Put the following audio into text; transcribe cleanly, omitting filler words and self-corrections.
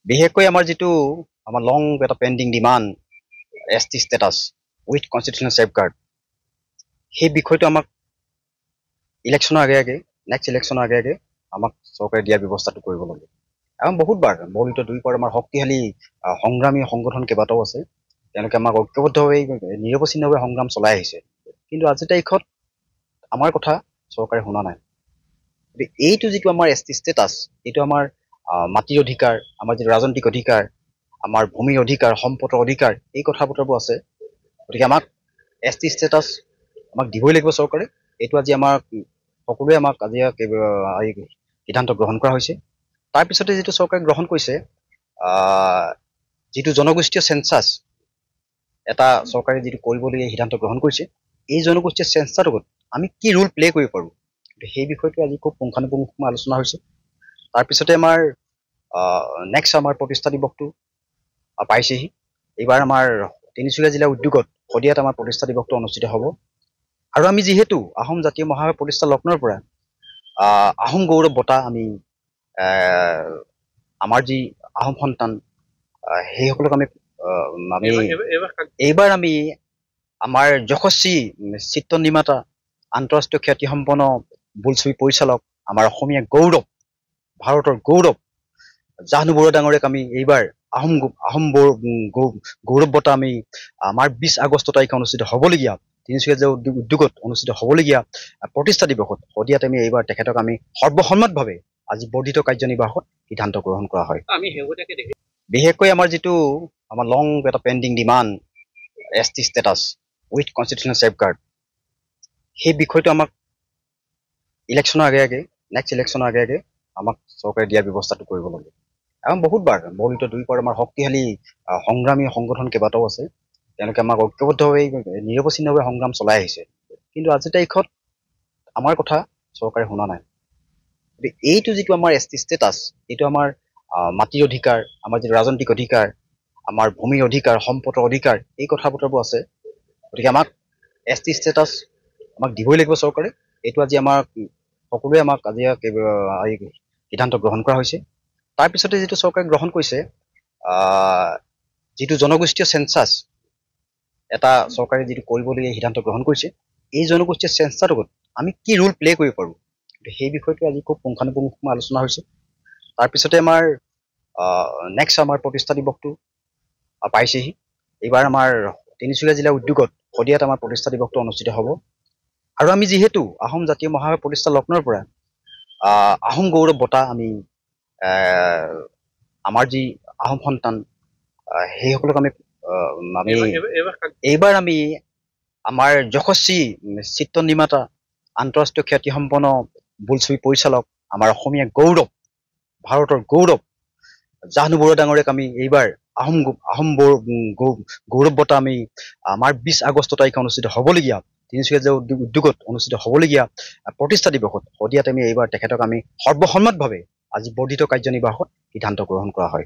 বিশেষকৈ আমাৰ যিটো আমাৰ লং এটা pending demand ST status with constitutional safeguard, সেই বিষয়টো আমাক ইলেকশ্যনৰ আগে নেক্সট ইলেকশ্যনৰ আগে আমাক চৰকাৰে দিয়াৰ ব্যৱস্থাটো কৰিব লাগে। আমাৰ বহুতবাৰ বৰ্ণিত দুইপৰ আমাৰ শক্তিশালী সংগ্ৰামী সংগঠন কেইবাটাও আছে, তেওঁলোকে আমাক ঐক্যবদ্ধভাৱে নিৰৱচ্ছিন্নভাৱে সংগ্ৰাম চলাই আহিছে, কিন্তু আজিৰ তাৰিখত আমাৰ কথা চৰকাৰে শুনা নাই। গতিকে এইটো যিটো আমাৰ ST ষ্টেটাছ, এইটো আমাৰ মাটিৰ অধিকাৰ, আমাৰ যিটো ৰাজনৈতিক অধিকাৰ, আমাৰ ভূমিৰ অধিকাৰ, সম্পদৰ অধিকাৰ, এই কথা বতৰাবোৰ আছে। গতিকে আমাক ST ষ্টেটাছ আমাক দিবই লাগিব চৰকাৰে। এইটো আজি আমাৰ সকলোৱে আমাক আজি সিদ্ধান্ত গ্ৰহণ কৰা হৈছে। তাৰপিছতে যিটো চৰকাৰে গ্ৰহণ কৰিছে যিটো জনগোষ্ঠীয় চেঞ্চাছ এটা চৰকাৰে যিটো কৰিবলগীয়া সিদ্ধান্ত গ্ৰহণ কৰিছে, এই জনগোষ্ঠীয় চেঞ্চাছটোত আমি কি ৰোল প্লে কৰিব পাৰোঁ, সেই বিষয়টো আজি খুব পুংখানুপুংখ আলোচনা হৈছে। তাৰপিছতে আমাৰ নেক্সট আমাৰ প্ৰতিষ্ঠা দিৱসটো পাইছেহি। এইবাৰ আমাৰ তিনিচুকীয়া জিলা উদ্যোগত শদিয়াত আমাৰ প্ৰতিষ্ঠা দিৱসটো অনুষ্ঠিত হ'ব। আৰু আমি যিহেতু আহোম জাতীয় মহাসভা প্ৰতিষ্ঠা লগ্নৰ পৰা আহোম গৌৰৱ বঁটা আমি আমাৰ যি আহোম সন্তান সেইসকলক আমি এইবাৰ আমি আমাৰ যশস্বী চিত্ৰ নিৰ্মাতা, আন্তঃৰাষ্ট্ৰীয় খ্যাতিসম্পন্ন বোলছবি পৰিচালক, আমাৰ অসমীয়া গৌৰৱ, ভাৰতৰ গৌৰৱ জাহ্নু বৰুৱা ডাঙৰীয়াক আমি এইবাৰ আহোম গৌৰৱ বঁটা আমি আমাৰ 20 আগষ্ট তাৰিখে অনুষ্ঠিত হ'বলগীয়া তিনিচুকীয়া জিলা উদ্যোগত অনুষ্ঠিত হ'বলগীয়া প্ৰতিষ্ঠা দিৱসত শদিয়াত আমি এইবাৰ তেখেতক আমি সৰ্বসন্মতভাৱে আজি বৰ্ধিত কাৰ্যনিৰ্বাহত সিদ্ধান্ত গ্ৰহণ কৰা হয়। বিশেষকৈ আমাৰ যিটো আমাৰ লং এটা pending demand ST status with constitutional safeguard, সেই বিষয়টো আমাক ইলেকশ্যনৰ আগে নেক্সট ইলেকশ্যনৰ আগে আমাক চৰকাৰে দিয়াৰ ব্যৱস্থাটো কৰিব লাগে। আমাৰ বহুতবাৰ বৰ্ণিত দুইপৰ আমাৰ শক্তিশালী সংগ্ৰামী সংগঠন কেইবাটাও আছে, তেওঁলোকে আমাক ঐক্যবদ্ধভাৱে নিৰৱচ্ছিন্নভাৱে সংগ্ৰাম চলাই আহিছে, কিন্তু আজিৰ তাৰিখত আমাৰ কথা চৰকাৰে শুনা নাই। গতিকে এইটো যিটো আমাৰ ST ষ্টেটাছ, এইটো আমাৰ মাটিৰ অধিকাৰ, আমাৰ যিটো ৰাজনৈতিক অধিকাৰ, আমাৰ ভূমিৰ অধিকাৰ, সম্পদৰ অধিকাৰ, এই কথা বতৰাবোৰ আছে। গতিকে আমাক ST ষ্টেটাছ আমাক দিবই লাগিব চৰকাৰে। এইটো আজি আমাৰ সকলোৱে আমাক আজি সিদ্ধান্ত গ্ৰহণ কৰা হৈছে। তাৰপিছতে যিটো চৰকাৰে গ্ৰহণ কৰিছে যিটো জনগোষ্ঠীয় চেঞ্চাছ এটা চৰকাৰে যিটো কৰিবলগীয়া সিদ্ধান্ত গ্ৰহণ কৰিছে, এই জনগোষ্ঠীয় চেঞ্চাছটোত আমি কি ৰোল প্লে কৰিব পাৰোঁ, সেই বিষয়টো আজি খুব পুংখানুপুংখ আলোচনা হৈছে। তাৰপিছতে আমাৰ নেক্সট আমাৰ প্ৰতিষ্ঠা দিৱসটো পাইছেহি। এইবাৰ আমাৰ তিনিচুকীয়া জিলা উদ্যোগত শদিয়াত আমাৰ প্ৰতিষ্ঠা দিৱসটো অনুষ্ঠিত হ'ব। আৰু আমি যিহেতু আহোম জাতীয় মহাসভা প্ৰতিষ্ঠা লগ্নৰ পৰা আহোম গৌৰৱ বঁটা আমি আমাৰ যি আহোম সন্তান সেইসকলক আমি এইবাৰ আমি আমাৰ যশস্বী চিত্ৰ নিৰ্মাতা, আন্তঃৰাষ্ট্ৰীয় খ্যাতিসম্পন্ন বোলছবি পৰিচালক, আমাৰ অসমীয়া গৌৰৱ, ভাৰতৰ গৌৰৱ জাহ্নু বৰুৱা ডাঙৰীয়াক আমি এইবাৰ আহোম গৌৰৱ বঁটা আমি আমাৰ 20 আগষ্ট তাৰিখে অনুষ্ঠিত হ'বলগীয়া তিনিচুকীয়া জিলা উদ্যোগত অনুষ্ঠিত হ'বলগীয়া প্ৰতিষ্ঠা দিৱসত শদিয়াত আমি এইবাৰ তেখেতক আমি সৰ্বসন্মতভাৱে আজি বৰ্ধিত কাৰ্যনিৰ্বাহত সিদ্ধান্ত গ্ৰহণ কৰা হয়।